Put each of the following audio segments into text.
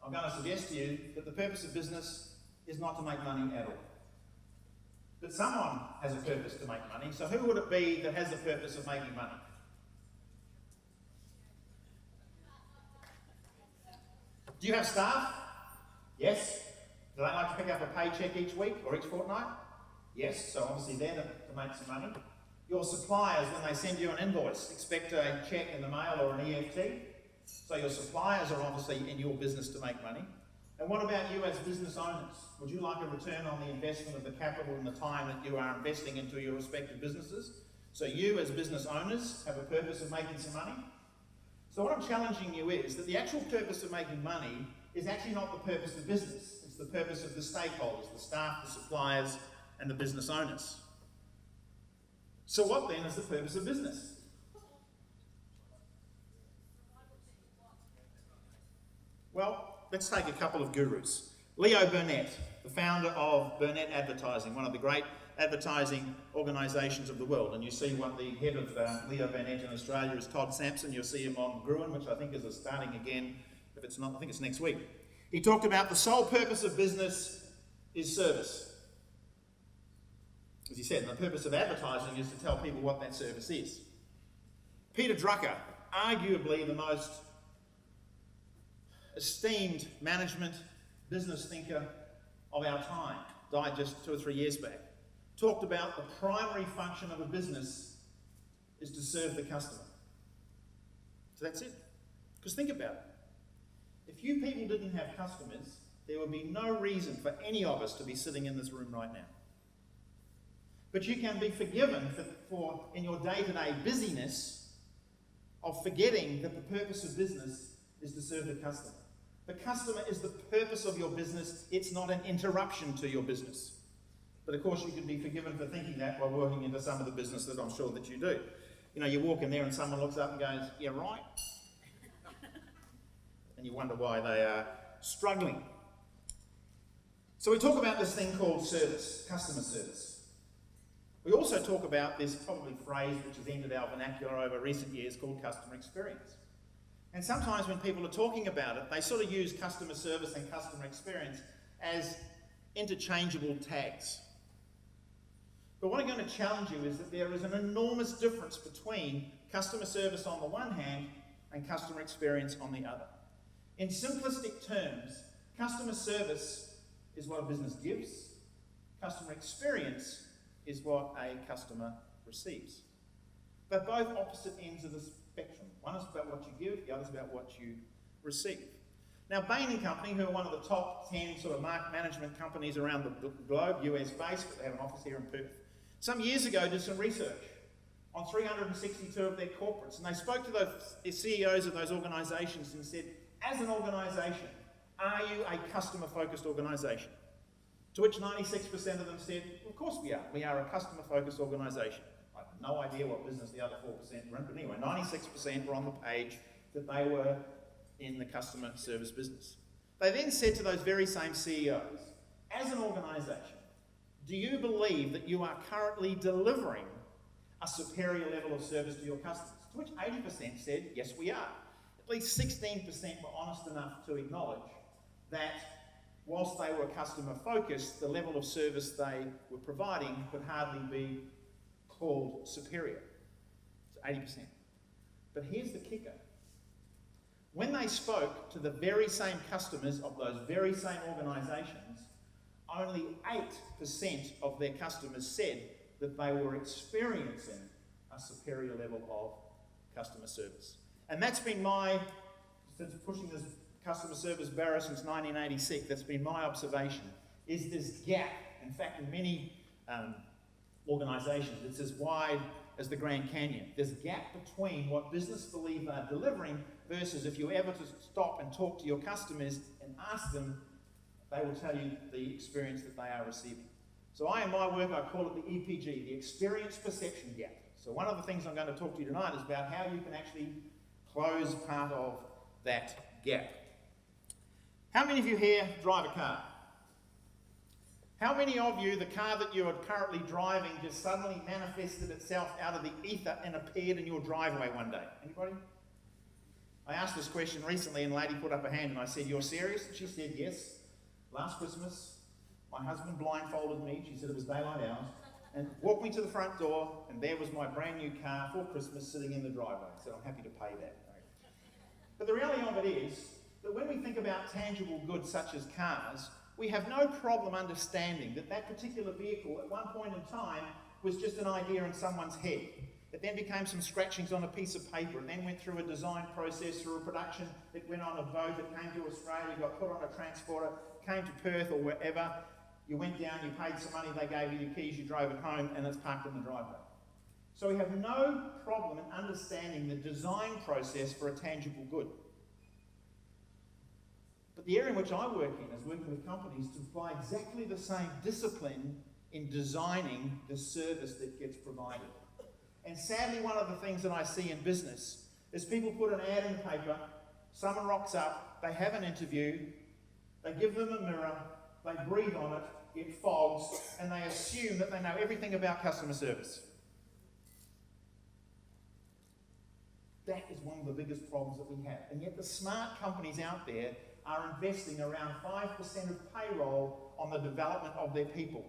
I'm going to suggest to you that the purpose of business is not to make money at all. But someone has a purpose to make money, so who would it be that has the purpose of making money? Do you have staff? Yes. Do they like to pick up a paycheck each week or each fortnight? Yes, so obviously they're to make some money. Your suppliers, when they send you an invoice, expect a check in the mail or an EFT. So your suppliers are obviously in your business to make money. And what about you as business owners? Would you like a return on the investment of the capital and the time that you are investing into your respective businesses? So you as business owners have a purpose of making some money. So what I'm challenging you is that the actual purpose of making money is actually not the purpose of business. It's the purpose of the stakeholders, the staff, the suppliers, and the business owners. So what then is the purpose of business? Well, let's take a couple of gurus. Leo Burnett, the founder of Burnett Advertising, one of the great advertising organisations of the world. And you see what the head of Leo Burnett in Australia is Todd Sampson. You'll see him on Gruen, which I think is starting again. If it's not, I think it's next week. He talked about the sole purpose of business is service. As he said, the purpose of advertising is to tell people what that service is. Peter Drucker, arguably the most esteemed management business thinker of our time, died just 2 or 3 years back, talked about the primary function of a business is to serve the customer. So that's it. Because think about it. If you people didn't have customers, there would be no reason for any of us to be sitting in this room right now. But you can be forgiven for in your day-to-day busyness of forgetting that the purpose of business is to serve the customer. The customer is the purpose of your business. It's not an interruption to your business. But of course you can be forgiven for thinking that while working into some of the business that I'm sure that you do. You know, you walk in there and someone looks up and goes, "Yeah, right." And you wonder why they are struggling. So we talk about this thing called service, customer service. We also talk about this probably phrase which has entered our vernacular over recent years called customer experience. And sometimes when people are talking about it, they sort of use customer service and customer experience as interchangeable tags. But what I'm going to challenge you is that there is an enormous difference between customer service on the one hand and customer experience on the other. In simplistic terms, customer service is what a business gives. Customer experience is what a customer receives. They're both opposite ends of the spectrum. One is about what you give, the other is about what you receive. Now, Bain & Company, who are one of the top 10 sort of market management companies around the globe, US-based, but they have an office here in Perth, some years ago did some research on 362 of their corporates, and they spoke to the CEOs of those organisations and said, as an organisation, are you a customer-focused organisation? To which 96% of them said, of course we are. We are a customer-focused organisation. I have no idea what business the other 4% were in, but anyway, 96% were on the page that they were in the customer service business. They then said to those very same CEOs, as an organisation, do you believe that you are currently delivering a superior level of service to your customers? To which 80% said, yes, we are. At least 16% were honest enough to acknowledge that whilst they were customer focused, the level of service they were providing could hardly be called superior. It's 80%. But here's the kicker. When they spoke to the very same customers of those very same organisations, only 8% of their customers said that they were experiencing a superior level of customer service. And that's been since pushing this customer service barrier since 1986, that's been my observation, is this gap. In fact, in many organisations, it's as wide as the Grand Canyon. There's a gap between what business believe they're delivering versus if you ever to stop and talk to your customers and ask them, they will tell you the experience that they are receiving. So in my work, I call it the EPG, the experience perception gap. So one of the things I'm going to talk to you tonight is about how you can actually close part of that gap. How many of you here drive a car? How many of you, the car that you are currently driving just suddenly manifested itself out of the ether and appeared in your driveway one day? Anybody? I asked this question recently and a lady put up her hand and I said, "You're serious?" And she said, "Yes. Last Christmas, my husband blindfolded me," she said it was daylight hours, "and walked me to the front door and there was my brand new car for Christmas sitting in the driveway." I said, "I'm happy to pay that." But the reality of it is that when we think about tangible goods such as cars, we have no problem understanding that that particular vehicle at one point in time was just an idea in someone's head. It then became some scratchings on a piece of paper. It then went through a design process, through a production. It went on a boat. It came to Australia, got put on a transporter, came to Perth or wherever. You went down, you paid some money, they gave you your keys, you drove it home, and it's parked in the driveway. So we have no problem in understanding the design process for a tangible good. But the area in which I work in is working with companies to apply exactly the same discipline in designing the service that gets provided. And sadly, one of the things that I see in business is people put an ad in the paper, someone rocks up, they have an interview, they give them a mirror, they breathe on it, it fogs, and they assume that they know everything about customer service. That is one of the biggest problems that we have. And yet the smart companies out there are investing around 5% of payroll on the development of their people.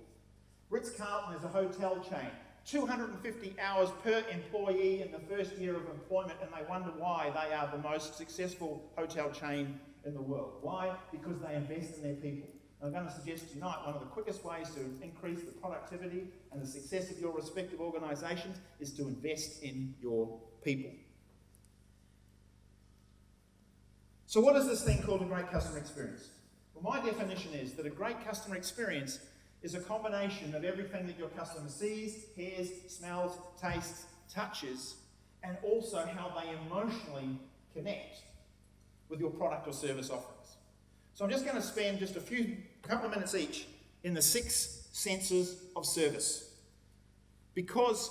Ritz-Carlton is a hotel chain. 250 hours per employee in the first year of employment, and they wonder why they are the most successful hotel chain in the world. Why? Because they invest in their people. And I'm going to suggest tonight one of the quickest ways to increase the productivity and the success of your respective organisations is to invest in your people. So what is this thing called a great customer experience? Well, my definition is that a great customer experience is a combination of everything that your customer sees, hears, smells, tastes, touches, and also how they emotionally connect with your product or service offerings. So I'm just going to spend just a couple of minutes each in the 6 senses of service. Because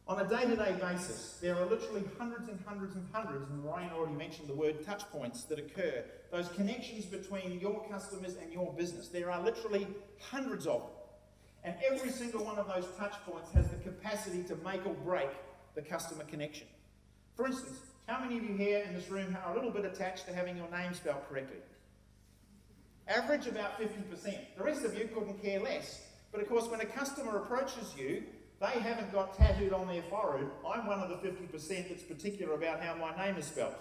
on a day-to-day basis, there are literally hundreds and hundreds and hundreds, and Ryan already mentioned the word touch points that occur, those connections between your customers and your business. There are literally hundreds of them. And every single one of those touch points has the capacity to make or break the customer connection. For instance, how many of you here in this room are a little bit attached to having your name spelled correctly? Average about 50%. The rest of you couldn't care less. But of course, when a customer approaches you, they haven't got tattooed on their forehead, "I'm one of the 50% that's particular about how my name is spelled."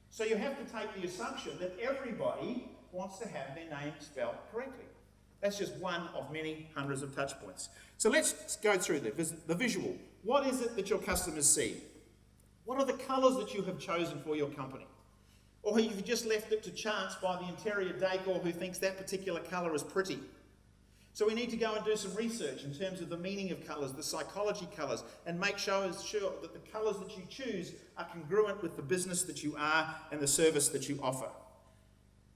So you have to take the assumption that everybody wants to have their name spelled correctly. That's just one of many hundreds of touch points. So let's go through the visual. What is it that your customers see? What are the colours that you have chosen for your company? Or have you just left it to chance by the interior decor who thinks that particular colour is pretty? So we need to go and do some research in terms of the meaning of colours, the psychology colours, and make sure that the colours that you choose are congruent with the business that you are and the service that you offer.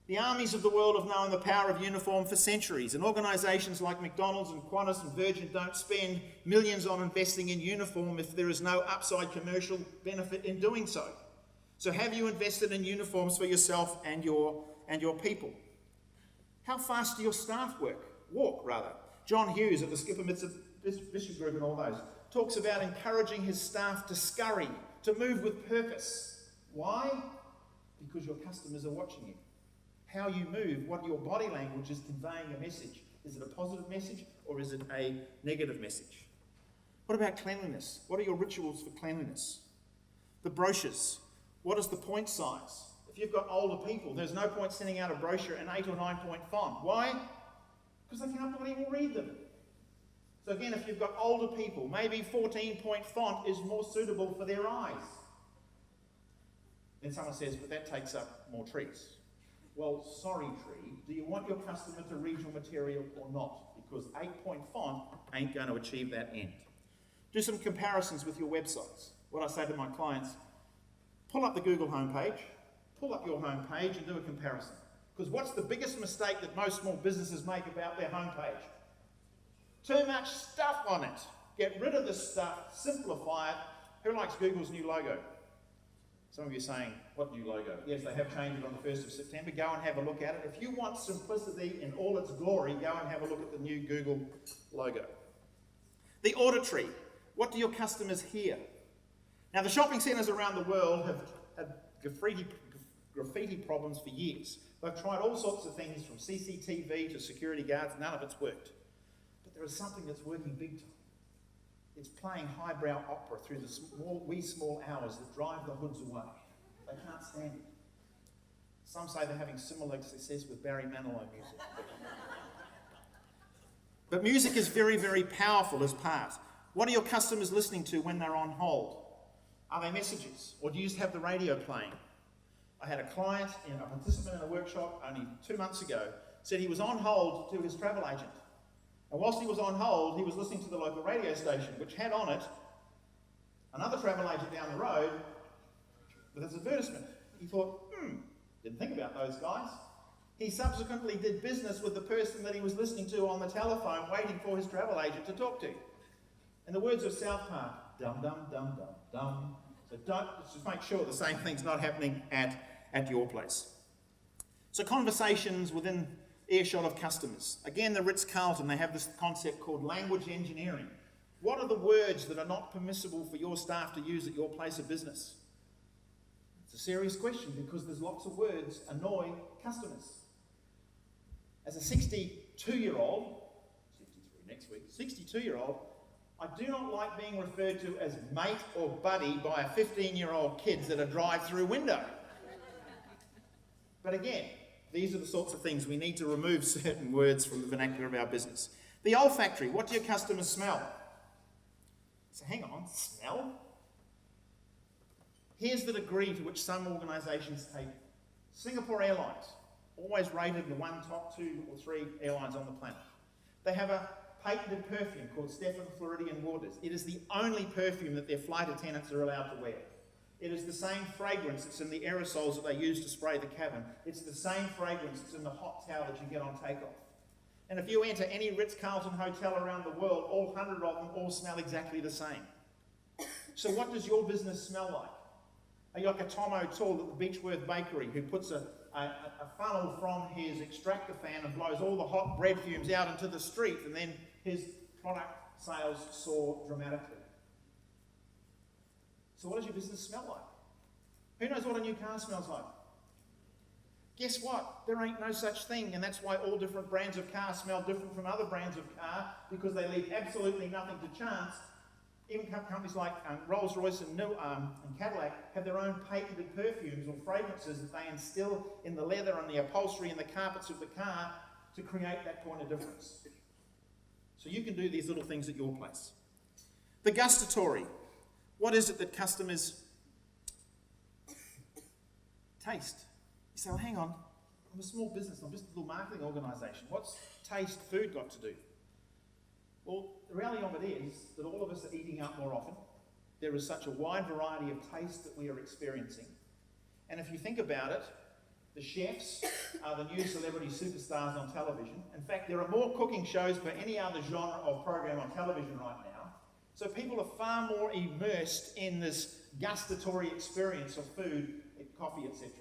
The armies of the world have known the power of uniform for centuries, and organisations like McDonald's and Qantas and Virgin don't spend millions on investing in uniform if there is no upside commercial benefit in doing so. So have you invested in uniforms for yourself and your people? How fast do your staff walk? John Hughes at the Skipper Mitsubishi Group and all those talks about encouraging his staff to scurry, to move with purpose. Why? Because your customers are watching you. How you move, what your body language is conveying a message. Is it a positive message or is it a negative message? What about cleanliness? What are your rituals for cleanliness? The brochures. What is the point size? If you've got older people, there's no point sending out a brochure in 8 or 9 point font. Why? Because they can't bloody well read them. So again, if you've got older people, maybe 14-point font is more suitable for their eyes. Then someone says, "But that takes up more trees." Well, sorry tree, do you want your customer to read your material or not? Because 8-point font ain't going to achieve that end. Do some comparisons with your websites. What I say to my clients, pull up the Google homepage, pull up your homepage and do a comparison. Because what's the biggest mistake that most small businesses make about their homepage? Too much stuff on it. Get rid of the stuff, simplify it. Who likes Google's new logo? Some of you are saying, "What new logo?" Yes, they have changed it on the 1st of September. Go and have a look at it. If you want simplicity in all its glory, go and have a look at the new Google logo. The auditory. What do your customers hear? Now, the shopping centres around the world have graffiti problems for years. They've tried all sorts of things from CCTV to security guards, none of it's worked. But there is something that's working big time. It's playing highbrow opera through the small hours that drive the hoods away. They can't stand it. Some say they're having similar success with Barry Manilow music. But music is very, very powerful as part. What are your customers listening to when they're on hold? Are they messages? Or do you just have the radio playing? I had a client, a participant in a workshop only 2 months ago, said he was on hold to his travel agent. And whilst he was on hold, he was listening to the local radio station, which had on it another travel agent down the road with his advertisement. He thought, didn't think about those guys. He subsequently did business with the person that he was listening to on the telephone, waiting for his travel agent to talk to. In the words of South Park, dum dum dum dum dum. So just make sure the same thing's not happening at your place. So conversations within earshot of customers. Again, the Ritz-Carlton, they have this concept called language engineering. What are the words that are not permissible for your staff to use at your place of business? It's a serious question because there's lots of words annoy customers. As a 62-year-old, 63 next week, 62-year-old, I do not like being referred to as mate or buddy by a 15-year-old kids at a drive-through window. But again, these are the sorts of things we need to remove certain words from the vernacular of our business. The olfactory, what do your customers smell? So hang on, smell? Here's the degree to which some organisations take it. Singapore Airlines, always rated the top 2 or 3 airlines on the planet. They have a patented perfume called Stefan Floridian Waters. It is the only perfume that their flight attendants are allowed to wear. It is the same fragrance that's in the aerosols that they use to spray the cabin. It's the same fragrance that's in the hot towel that you get on takeoff. And if you enter any Ritz-Carlton hotel around the world, all 100 of them all smell exactly the same. So what does your business smell like? Are you like a Tom O'Toole at the Beechworth Bakery who puts a funnel from his extractor fan and blows all the hot bread fumes out into the street, and then his product sales soar dramatically? So what does your business smell like? Who knows what a new car smells like? Guess what? There ain't no such thing, and that's why all different brands of car smell different from other brands of car, because they leave absolutely nothing to chance. Even companies like Rolls-Royce and Cadillac have their own patented perfumes or fragrances that they instill in the leather and the upholstery and the carpets of the car to create that point of difference. So you can do these little things at your place. The gustatory. What is it that customers taste? You say, well, hang on, I'm a small business, I'm just a little marketing organisation. What's taste food got to do? Well, the reality of it is that all of us are eating out more often. There is such a wide variety of taste that we are experiencing. And if you think about it, the chefs are the new celebrity superstars on television. In fact, there are more cooking shows per any other genre of program on television right now. So people are far more immersed in this gustatory experience of food, coffee, etc.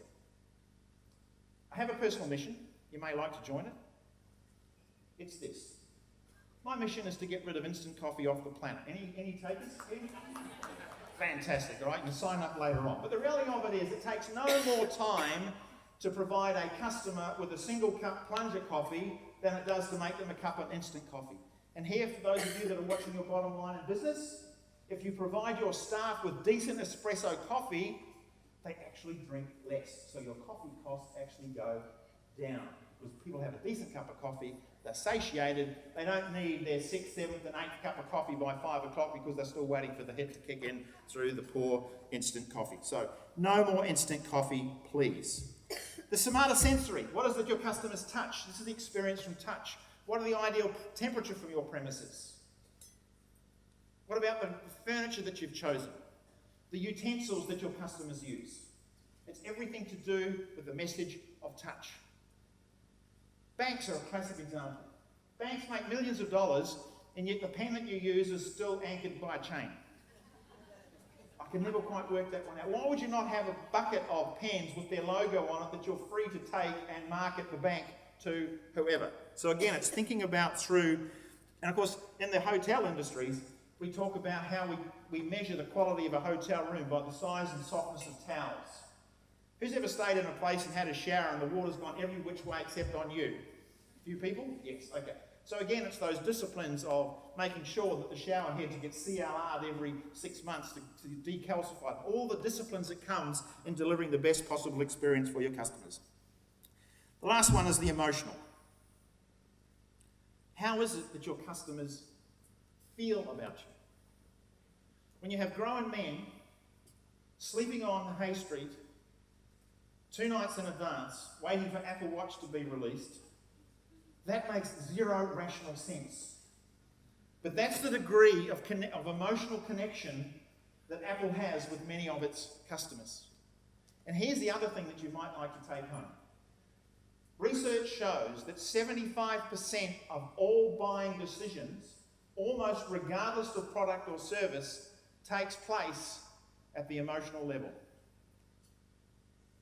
I have a personal mission. You may like to join it. It's this. My mission is to get rid of instant coffee off the planet. Any takers? Fantastic, all right? You can sign up later on. But the reality of it is it takes no more time to provide a customer with a single cup plunger coffee than it does to make them a cup of instant coffee. And here, for those of you that are watching your bottom line in business, if you provide your staff with decent espresso coffee, they actually drink less. So your coffee costs actually go down. Because people have a decent cup of coffee, they're satiated, they don't need their 6th, 7th and 8th cup of coffee by 5 o'clock because they're still waiting for the hit to kick in through the poor instant coffee. So no more instant coffee, please. The smarter sensory. What is it your customers touch? This is the experience from touch. What are the ideal temperature from your premises? What about the furniture that you've chosen? The utensils that your customers use? It's everything to do with the message of touch. Banks are a classic example. Banks make millions of dollars, and yet the pen that you use is still anchored by a chain. I can never quite work that one out. Why would you not have a bucket of pens with their logo on it that you're free to take and market the bank to whoever? So again, it's thinking about through, and of course, in the hotel industries, we talk about how we measure the quality of a hotel room by the size and softness of towels. Who's ever stayed in a place and had a shower and the water's gone every which way except on you? A few people? Yes, okay. So again, it's those disciplines of making sure that the shower heads get CLR'd every 6 months to decalcify. All the disciplines that comes in delivering the best possible experience for your customers. The last one is the emotional. How is it that your customers feel about you? When you have grown men sleeping on the Hay Street 2 nights in advance, waiting for Apple Watch to be released, that makes zero rational sense. But that's the degree of emotional connection that Apple has with many of its customers. And here's the other thing that you might like to take home. Research shows that 75% of all buying decisions, almost regardless of product or service, takes place at the emotional level.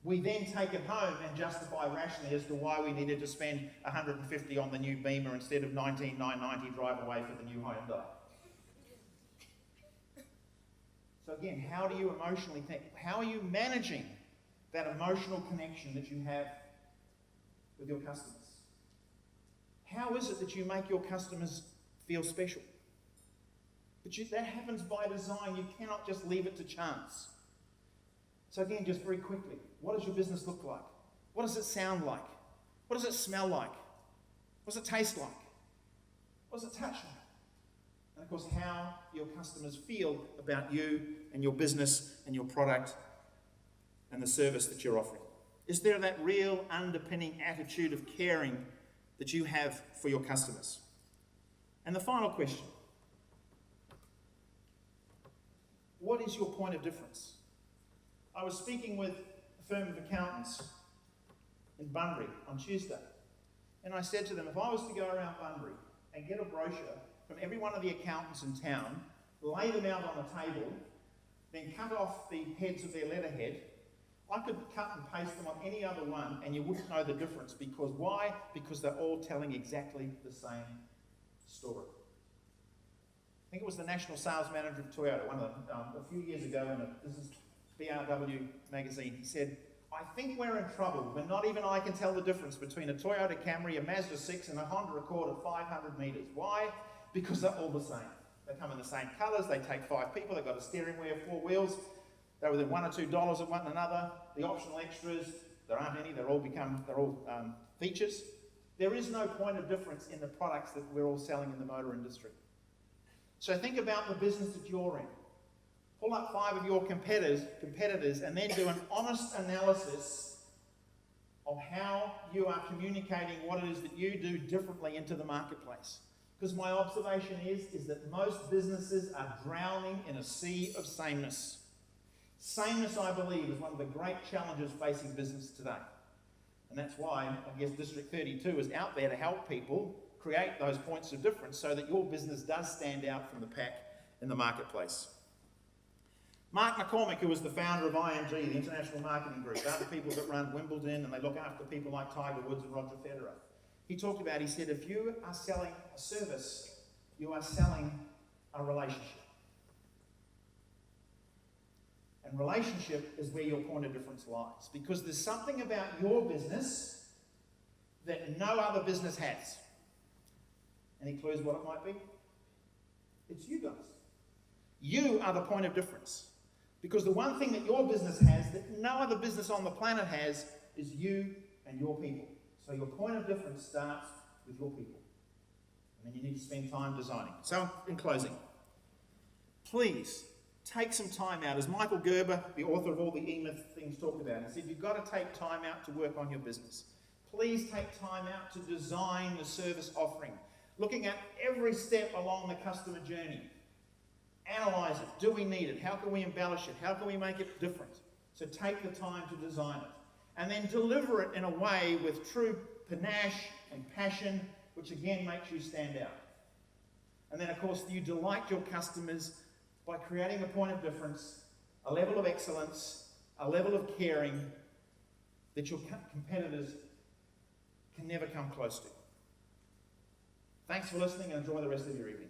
We then take it home and justify rationally as to why we needed to spend $150 on the new Beamer instead of $19,990 drive away for the new Hyundai. So again, how do you emotionally think? How are you managing that emotional connection that you have with your customers? How is it that you make your customers feel special? But that happens by design. You cannot just leave it to chance. So again, just very quickly, what does your business look like? What does it sound like? What does it smell like? What does it taste like? What does it touch like? And of course, how your customers feel about you and your business and your product and the service that you're offering. Is there that real underpinning attitude of caring that you have for your customers? And the final question, what is your point of difference? I was speaking with a firm of accountants in Bunbury on Tuesday, and I said to them, if I was to go around Bunbury and get a brochure from every one of the accountants in town, lay them out on the table, then cut off the heads of their letterhead, I could cut and paste them on any other one and you wouldn't know the difference. Because why? Because they're all telling exactly the same story. I think it was the national sales manager of Toyota, one of them, a few years ago in this is BRW magazine. He said, I think we're in trouble when not even I can tell the difference between a Toyota Camry, a Mazda 6 and a Honda Accord at 500 metres. Why? Because they're all the same. They come in the same colours, they take 5 people, they've got a steering wheel, 4 wheels, they're within $1 or $2 of one another. The optional extras, there aren't any, they're all features. There is no point of difference in the products that we're all selling in the motor industry. So think about the business that you're in. Pull up 5 of your competitors and then do an honest analysis of how you are communicating what it is that you do differently into the marketplace. Because my observation is that most businesses are drowning in a sea of sameness. Sameness, I believe, is one of the great challenges facing business today. And that's why, I guess, District 32 is out there to help people create those points of difference so that your business does stand out from the pack in the marketplace. Mark McCormick, who was the founder of IMG, the International Marketing Group, they're the people that run Wimbledon and they look after people like Tiger Woods and Roger Federer. He said, if you are selling a service, you are selling a relationship. And relationship is where your point of difference lies. Because there's something about your business that no other business has. Any clues what it might be? It's you guys. You are the point of difference. Because the one thing that your business has that no other business on the planet has is you and your people. So your point of difference starts with your people. And then you need to spend time designing. So in closing, please take some time out. As Michael Gerber, the author of all the E-Myth things, talked about, he said you've got to take time out to work on your business. Please take time out to design the service offering. Looking at every step along the customer journey. Analyze it. Do we need it? How can we embellish it? How can we make it different? So take the time to design it. And then deliver it in a way with true panache and passion, which again makes you stand out. And then, of course, you delight your customers by creating a point of difference, a level of excellence, a level of caring that your competitors can never come close to. Thanks for listening and enjoy the rest of your evening.